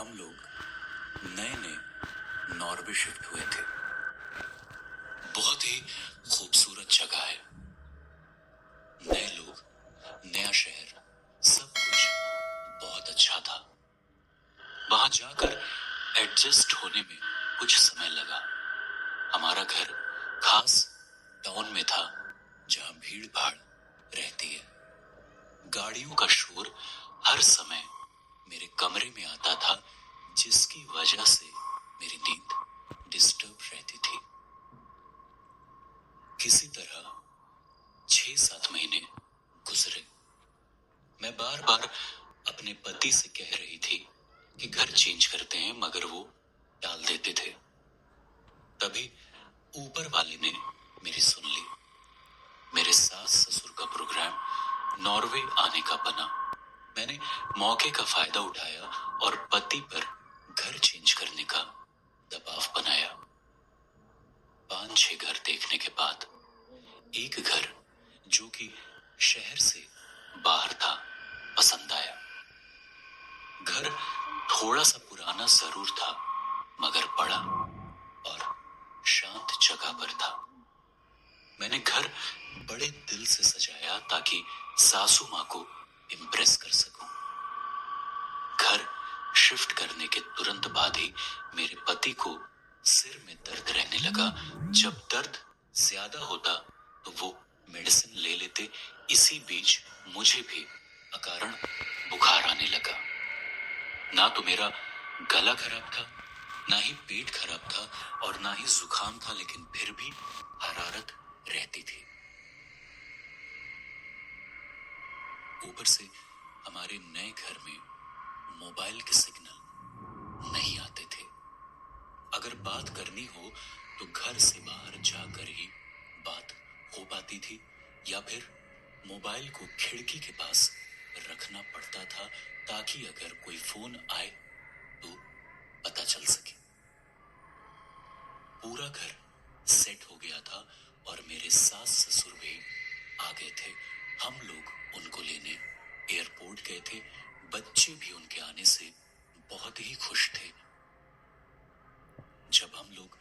हम लोग नए नए नॉर्वे शिफ्ट हुए थे। बहुत ही खूबसूरत जगह है। नए लोग, नया शहर, सब कुछ बहुत अच्छा था। वहां जाकर एडजस्ट होने में कुछ समय लगा। हमारा घर खास टाउन में था जहां भीड़ भाड़ रहती है। गाड़ियों का शोर हर समय मेरे कमरे में आता था, जिसकी वजह से मेरी नींद डिस्टर्ब रहती थी। किसी तरह 6-7 महीने गुजरे। मैं बार बार अपने पति से कह रही थी कि घर चेंज करते हैं, मगर वो टाल देते थे। तभी ऊपर वाले ने मेरी सुन ली। मेरे सास ससुर का प्रोग्राम नॉर्वे आने का बना। मैंने मौके का फायदा उठाया और पति पर घर चेंज करने का दबाव बनाया। 5-6 घर देखने के बाद एक घर जो कि शहर से बाहर था पसंद आया। घर थोड़ा सा पुराना जरूर था, मगर बड़ा और शांत जगह पर था। मैंने घर बड़े दिल से सजाया ताकि सासू माँ को इम्प्रेस कर सकूं। घर शिफ्ट करने के तुरंत बाद ही मेरे पति को सिर में दर्द रहने लगा। जब दर्द ज्यादा होता तो वो मेडिसिन ले लेते। इसी बीच मुझे भी अकारण बुखार आने लगा। ना तो मेरा गला खराब था, ना ही पेट खराब था और ना ही जुकाम था, लेकिन फिर भी हरारत रहती थी। ऊपर से हमारे नए घर में मोबाइल के सिग्नल नहीं आते थे। अगर बात करनी हो तो घर से बाहर जाकर ही बात हो पाती थी, या फिर मोबाइल को खिड़की के पास रखना पड़ता था ताकि अगर कोई फोन आए तो पता चल सके। पूरा घर सेट हो गया था और मेरे सास ससुर भी आ गए थे। हम लोग उनको लेने एयरपोर्ट गए थे। बच्चे भी उनके आने से बहुत ही खुश थे। जब हम लोग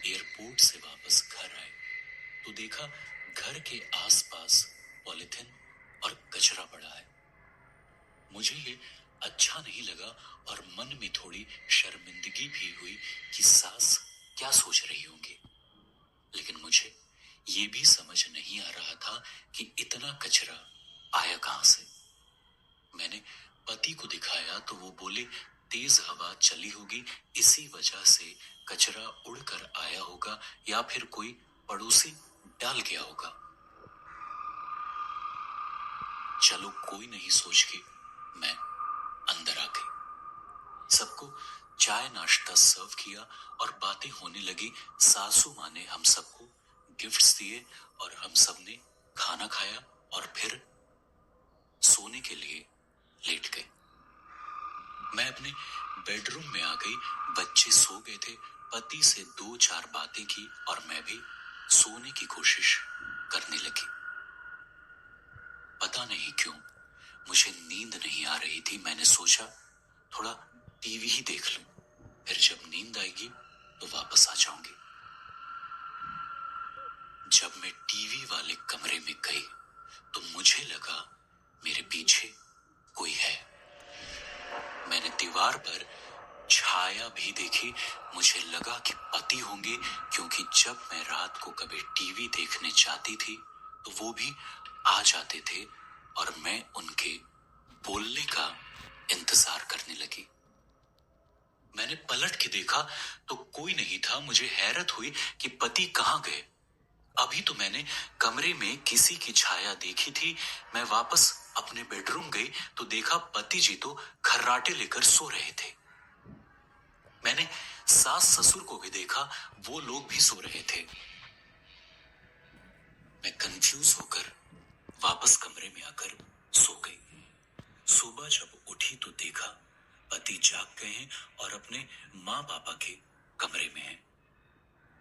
एयरपोर्ट से वापस घर आए तो देखा घर के आसपास पॉलिथीन और कचरा पड़ा है। मुझे ये अच्छा नहीं लगा और मन में थोड़ी शर्मिंदगी भी हुई कि सास क्या सोच रही होंगी। लेकिन मुझे ये भी समझ नहीं आ रहा था कि इतना कचरा आया कहां से। मैंने पति को दिखाया तो वो बोले तेज हवा चली होगी, इसी वजह से कचरा उड़कर आया होगा, या फिर कोई पड़ोसी डाल गया होगा। चलो कोई नहीं सोच के मैं अंदर आ गई। सबको चाय नाश्ता सर्व किया और बातें होने लगी। सासू माँ ने हम सबको गिफ्ट्स दिए और हम सब ने खाना खाया और फिर सोने के लिए लेट गए। मैं अपने बेडरूम में आ गई। बच्चे सो गए थे। पति से 2-4 बातें की और मैं भी सोने की कोशिश करने लगी। पता नहीं क्यों मुझे नींद नहीं आ रही थी। मैंने सोचा थोड़ा टीवी ही देख लूं, फिर जब नींद आएगी तो वापस आ जाऊंगी। जब मैं टीवी वाले कमरे में गई तो मुझे लगा मेरे पीछे कोई है। मैंने दीवार पर छाया भी देखी। मुझे लगा कि पति होंगे, क्योंकि जब मैं रात को कभी टीवी देखने जाती थी तो वो भी आ जाते थे और मैं उनके बोलने का इंतजार करने लगी। मैंने पलट के देखा तो कोई नहीं था। मुझे हैरत हुई कि पति कहां गए। अभी तो मैंने कमरे में किसी की छाया देखी थी। मैं वापस अपने बेडरूम गई तो देखा पति जी तो खर्राटे लेकर सो रहे थे। मैंने सास ससुर को भी देखा, वो लोग भी सो रहे थे। मैं कंफ्यूज होकर वापस कमरे में आकर सो गई। सुबह जब उठी तो देखा पति जाग गए हैं और अपने माँ पापा के कमरे में हैं।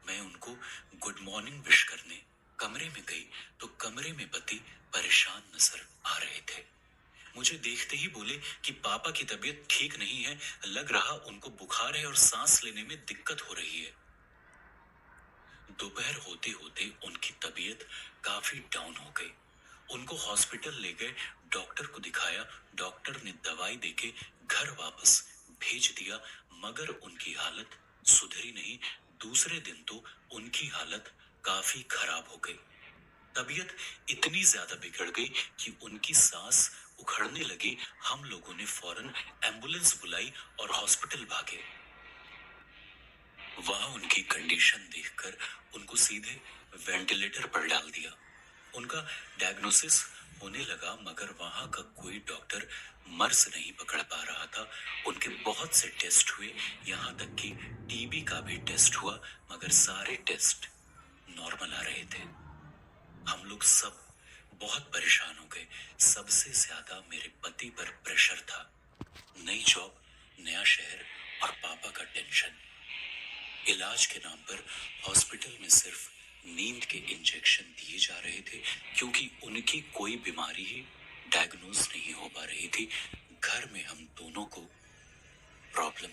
मैं उनको गुड मॉर्निंग विश करने कमरे में गई तो कमरे में पति परेशान नजर आ रहे थे। मुझे देखते ही बोले कि पापा की तबीयत ठीक नहीं है, लग रहा उनको बुखार है और सांस लेने में दिक्कत हो रही है। दोपहर होते होते उनकी तबीयत काफी डाउन हो गई। उनको हॉस्पिटल ले गए, डॉक्टर को दिखाया। डॉक्टर ने दवाई देके घर वापस भेज दिया, मगर उनकी हालत सुधरी नहीं। दूसरे दिन तो उनकी हालत काफी खराब हो गई। तबीयत इतनी ज्यादा बिगड़ गई कि उनकी सांस उखड़ने लगी। हम लोगों ने फौरन एम्बुलेंस बुलाई और हॉस्पिटल भागे। वहां उनकी कंडीशन देखकर उनको सीधे वेंटिलेटर पर डाल दिया। उनका डायग्नोसिस होने लगा, मगर वहां का कोई डॉक्टर मर्स नहीं पकड़ पा रहा था। उनके बहुत से टेस्ट हुए, यहाँ तक कि टीबी का भी टेस्ट हुआ, मगर सारे टेस्ट नॉर्मल आ रहे थे। हम लोग सब बहुत परेशान हो गए। सबसे ज्यादा मेरे पति पर प्रेशर था। नई जॉब, नया शहर और पापा का टेंशन। इलाज के नाम पर हॉस्पिटल में सिर्फ नींद के इंजेक्शन दिए जा रहे थे, क्योंकि उनकी कोई बीमारी ही डायग्नोज नहीं हो पा रही थी। घर में हम दोनों को प्रॉब्लम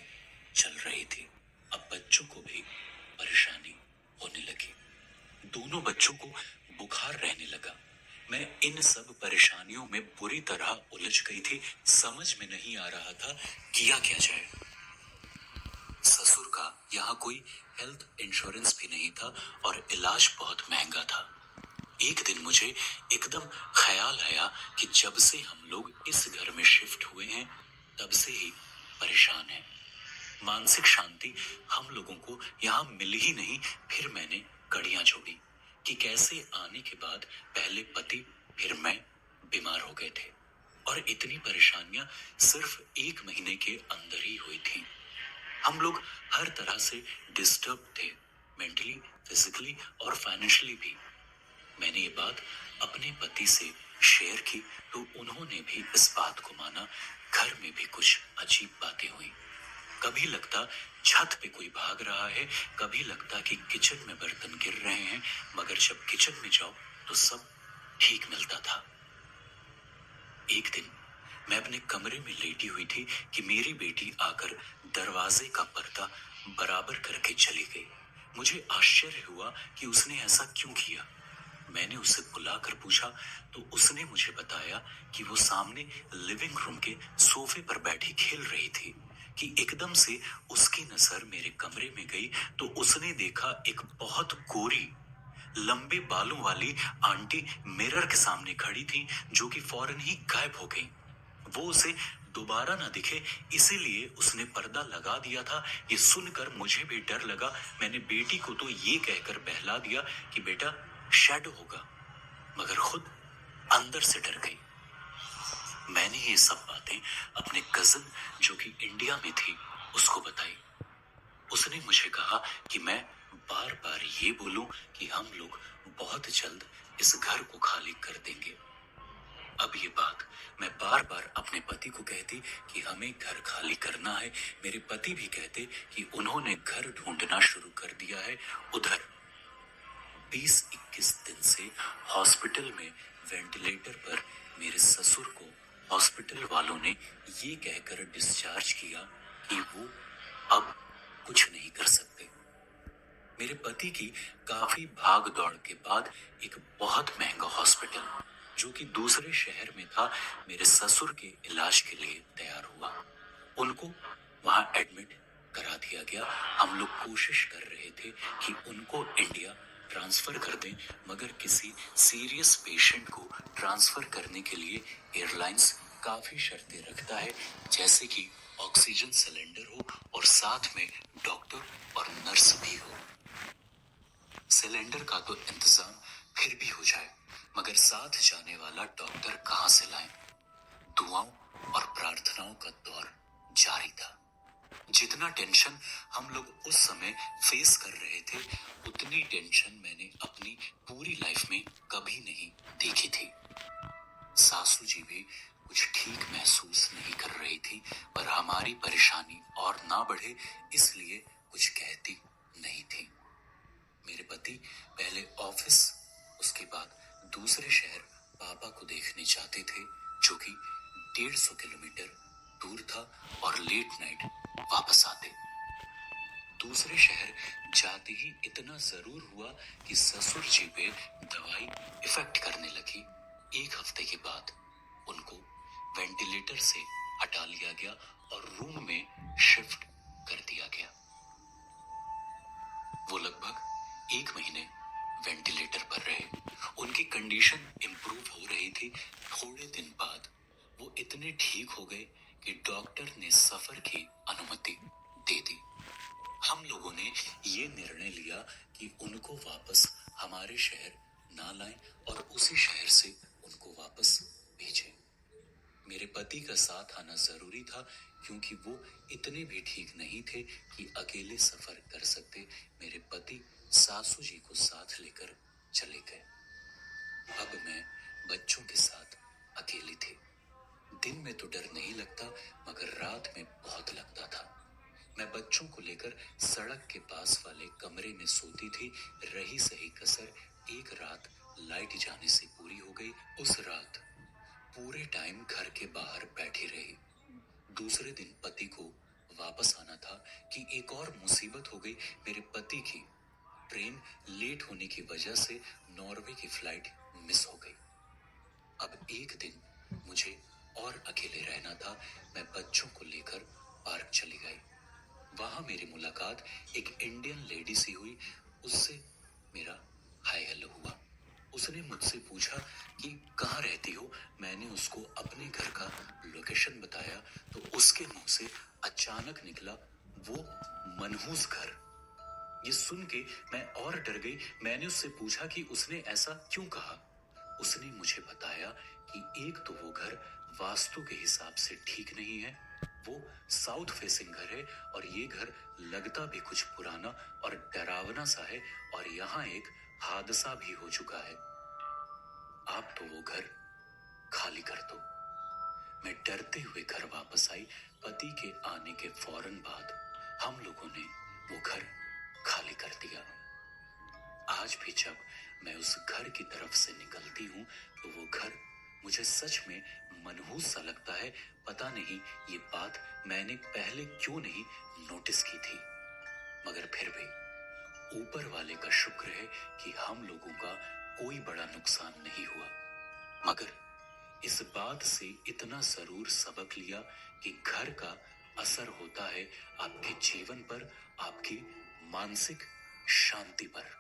चल रही थी। अब बच्चों को भी परेशानी होने लगी। दोनों बच्चों को बुखार रहने लगा। मैं इन सब परेशानियों में बुरी तरह उलझ गई थी। समझ में नहीं आ रहा था किया क्या जाए। ससुर का यहाँ कोई हेल्थ इंश्योरेंस भी नहीं था और इलाज बहुत महंगा था। एक दिन मुझे एकदम ख्याल आया कि जब से हम लोग इस घर में शिफ्ट हुए हैं, तब से ही परेशान हैं। मानसिक शांति हम लोगों को यहाँ मिल ही नहीं। फिर मैंने कड़ियां जोड़ी कि कैसे आने के बाद पहले पति फिर मैं बीमार हो गए थे, और इतनी परेशानियां सिर्फ 1 महीने के अंदर ही हुई थी। हम लोग हर तरह से डिस्टर्ब थे, मेंटली, फिजिकली और फाइनेंशियली भी। मैंने ये बात अपने पति से शेयर की तो उन्होंने भी इस बात को माना। घर में भी कुछ अजीब बातें हुई। कभी लगता छत पे कोई भाग रहा है, कभी लगता कि किचन में बर्तन गिर रहे हैं, मगर जब किचन में जाओ तो सब ठीक मिलता था। एक दिन मैं अपने कमरे में लेटी हुई थी कि मेरी बेटी आकर दरवाजे का पर्दा बराबर करके चली गई। मुझे आश्चर्य हुआ कि उसने ऐसा क्यों किया। मैंने उसे बुलाकर पूछा तो उसने मुझे बताया कि वो सामने लिविंग रूम के सोफे पर बैठी खेल रही थी कि एकदम से उसकी नजर मेरे कमरे में गई तो उसने देखा एक बहुत गोरी, लंबे बालों वाली आंटी मिरर के सामने खड़ी थी, जो कि फौरन ही गायब हो गई। वो उसे दोबारा ना दिखे, इसीलिए उसने पर्दा लगा दिया था। ये सुनकर मुझे भी डर लगा। मैंने बेटी को तो ये कहकर बहला दिया कि बेटा शैडो होगा, मगर खुद अंदर से डर गई। मैंने ये सब बातें अपने कजिन, जो कि इंडिया में थी, उसको बताई। उसने मुझे कहा कि मैं बार बार ये बोलूं कि हम लोग बहुत जल्द इस घर को खाली कर देंगे। अब ये बात मैं बार बार अपने पति को कहती कि हमें घर खाली करना है। मेरे पति भी कहते कि उन्होंने घर ढूंढना शुरू कर दिया है। उधर 20-21 दिन से हॉस्पिटल में वेंटिलेटर पर मेरे ससुर को हॉस्पिटल वालों ने ये कहकर डिस्चार्ज किया कि वो अब कुछ नहीं कर सकते। मेरे पति की काफी भाग दौड़ के बाद एक बहुत महंगा हॉस्पिटल, जो कि दूसरे शहर में था, मेरे ससुर के इलाज के लिए तैयार हुआ। उनको वहां एडमिट करा दिया गया। हम लोग कोशिश कर रहे थे कि उनको इंडिया ट्रांसफर कर दें, मगर किसी सीरियस पेशेंट को ट्रांसफर करने के लिए एयरलाइंस काफी शर्तें रखता है, जैसे कि ऑक्सीजन सिलेंडर हो और साथ में डॉक्टर और नर्स भी हो। सिलेंडर का तो इंतजाम फिर भी हो जाए, मगर साथ जाने वाला डॉक्टर कहां से लाएं? दुआओं और प्रार्थनाओं का दौर जारी था। जितना टेंशन हम लोग उस समय फेस कर रहे थे, उतनी टेंशन मैंने अपनी पूरी लाइफ में कभी नहीं देखी थी। सासू जी भी कुछ ठीक महसूस नहीं कर रही थी, पर हमारी परेशानी और ना बढ़े इसलिए कुछ कहती नहीं थी। मेरे पति पहले ऑफिस, उसके बाद दूसरे शहर पापा को देखने जाते थे, जो कि 150 किलोमीटर दूर था और लेट नाइट वापस आते। दूसरे शहर जाते ही इतना जरूर हुआ कि ससुर जी पे दवाई इफेक्ट करने लगी। 1 हफ्ते के बाद उनको वेंटिलेटर से हटा लिया गया और रूम में शिफ्ट कर दिया गया। वो लगभग 1 महीने वेंटिलेटर पर रहे। उनकी कंडीशन इंप्रूव हो रही थी। थोड़े दिन बाद वो इतने ठीक हो गए कि डॉक्टर ने सफर की अनुमति दे दी। हम लोगों ने ये निर्णय लिया कि उनको वापस हमारे शहर ना लाएं और उसी शहर से उनको वापस भेजें। मेरे पति का साथ आना जरूरी था क्योंकि वो इतने भी ठीक नहीं थे कि अकेले सफर कर सकते। मेरे पति सासू जी को साथ लेकर चले गए। अब मैं बच्चों के साथ अकेली थी। दिन में तो डर नहीं लगता मगर रात में बहुत लगता था। मैं बच्चों को लेकर सड़क के पास वाले कमरे में सोती थी। रही सही कसर एक रात लाइट जाने से पूरी हो गई। उस रात पूरे टाइम घर के बाहर बैठी रही। दूसरे दिन पति को वापस आना था कि एक और मुसीबत हो गई। मेरे पति की ट्रेन लेट होने की वजह से नॉर्वे की फ्लाइट मिस हो गई। अब एक दिन मुझे और अकेले रहना था। मैं बच्चों को लेकर पार्क चली गई। वहां मेरी मुलाकात एक इंडियन लेडी से हुई। उससे मेरा हाय हेलो हुआ। उसने मुझसे पूछा कि कहाँ रहती हो। मैंने उसको अपने घर का लोकेशन बताया तो उसके मुंह से अचानक निकला वो मनहूस घर। ये सुन के मैं और डर गई। मैंने उससे पूछा कि उसने ऐसा क्यों कहा। उसने मुझे बताया कि एक तो वो घर वास्तु के हिसाब से ठीक नहीं है। वो साउथ फेसिंग घर है और ये घर लगता भी कुछ पुराना और डरावना सा है और यहाँ एक हादसा भी हो चुका है। आप तो वो घर खाली कर दो। मैं डरते हुए घर वापस आई। पति के आने के फौरन बाद हम लोगों ने वो घर खाली कर दिया। आज भी जब मैं उस घर की तरफ से निकलती हूँ तो वो घर मुझे सच में मनहूस सा लगता है। पता नहीं ये बात मैंने पहले क्यों नहीं नोटिस की थी मगर फिर भी ऊपर वाले का शुक्र है कि हम लोगों का कोई बड़ा नुकसान नहीं हुआ। मगर इस बात से इतना जरूर सबक लिया कि घर का असर होता है आपके जीवन पर, आपकी मानसिक शांति पर।